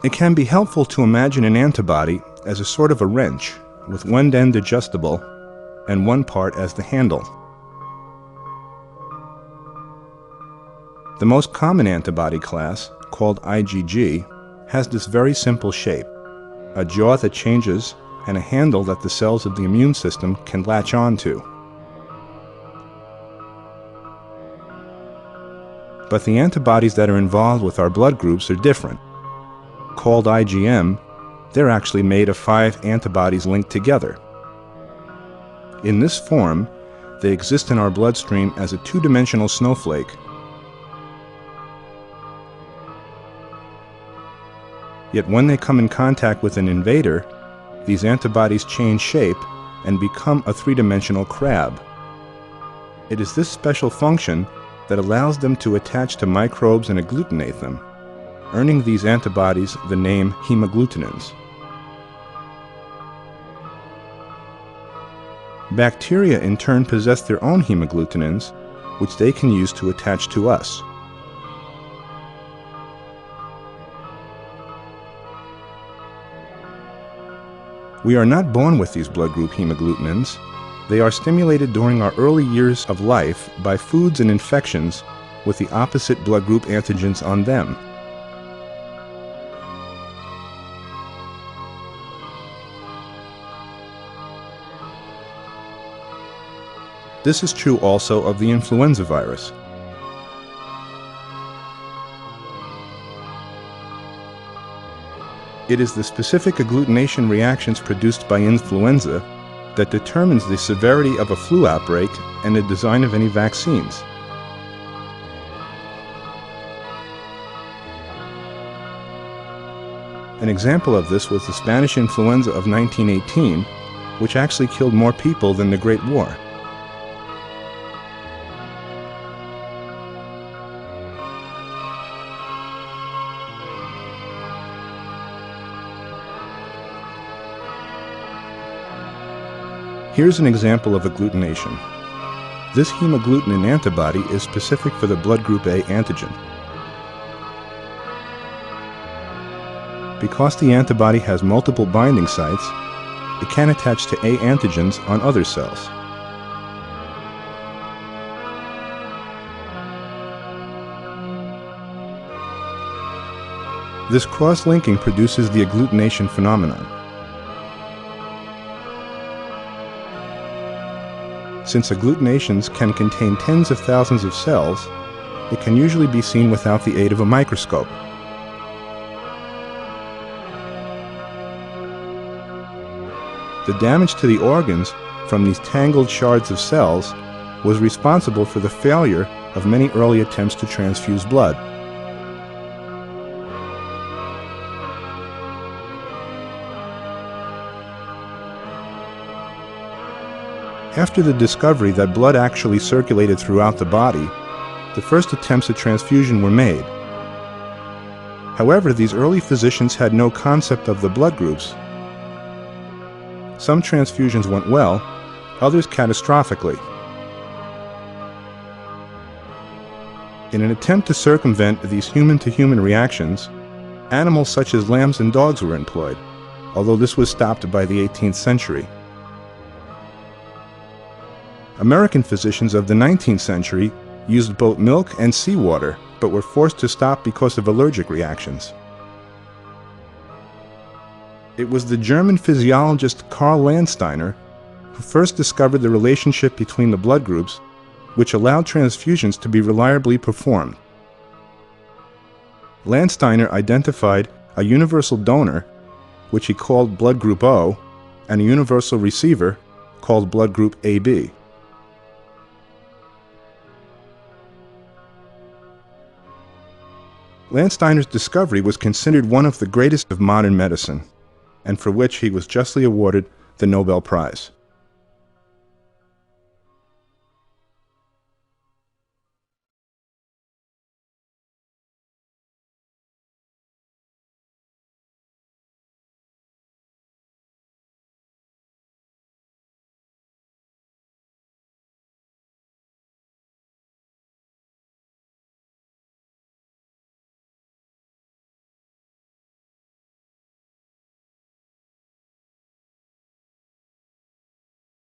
It can be helpful to imagine an antibody as a sort of a wrench, with one end adjustable and one part as the handle. The most common antibody class, called IgG, has this very simple shape, a jaw that changes and a handle that the cells of the immune system can latch onto. But the antibodies that are involved with our blood groups are different. Called IgM, they're actually made of 5 antibodies linked together. In this form, they exist in our bloodstream as a 2-dimensional snowflake. Yet when they come in contact with an invader, these antibodies change shape and become a 3-dimensional crab. It is this special function that allows them to attach to microbes and agglutinate them, earning these antibodies the name hemagglutinins. Bacteria in turn possess their own hemagglutinins, which they can use to attach to us. We are not born with these blood group hemagglutinins. They are stimulated during our early years of life by foods and infections with the opposite blood group antigens on them. This is true also of the influenza virus. It is the specific agglutination reactions produced by influenza that determines the severity of a flu outbreak and the design of any vaccines. An example of this was the Spanish influenza of 1918, which actually killed more people than the Great War. Here's an example of agglutination. This hemagglutinin antibody is specific for the blood group A antigen. Because the antibody has multiple binding sites, it can attach to A antigens on other cells. This cross-linking produces the agglutination phenomenon. Since agglutinations can contain tens of thousands of cells, it can usually be seen without the aid of a microscope. The damage to the organs from these tangled shards of cells was responsible for the failure of many early attempts to transfuse blood. After the discovery that blood actually circulated throughout the body, the first attempts at transfusion were made. However, these early physicians had no concept of the blood groups. Some transfusions went well, others catastrophically. In an attempt to circumvent these human-to-human reactions, animals such as lambs and dogs were employed, although this was stopped by the 18th century. American physicians of the 19th century used both milk and seawater, but were forced to stop because of allergic reactions. It was the German physiologist Karl Landsteiner who first discovered the relationship between the blood groups, which allowed transfusions to be reliably performed. Landsteiner identified a universal donor, which he called blood group O, and a universal receiver called blood group AB. Landsteiner's discovery was considered one of the greatest of modern medicine, and for which he was justly awarded the Nobel Prize.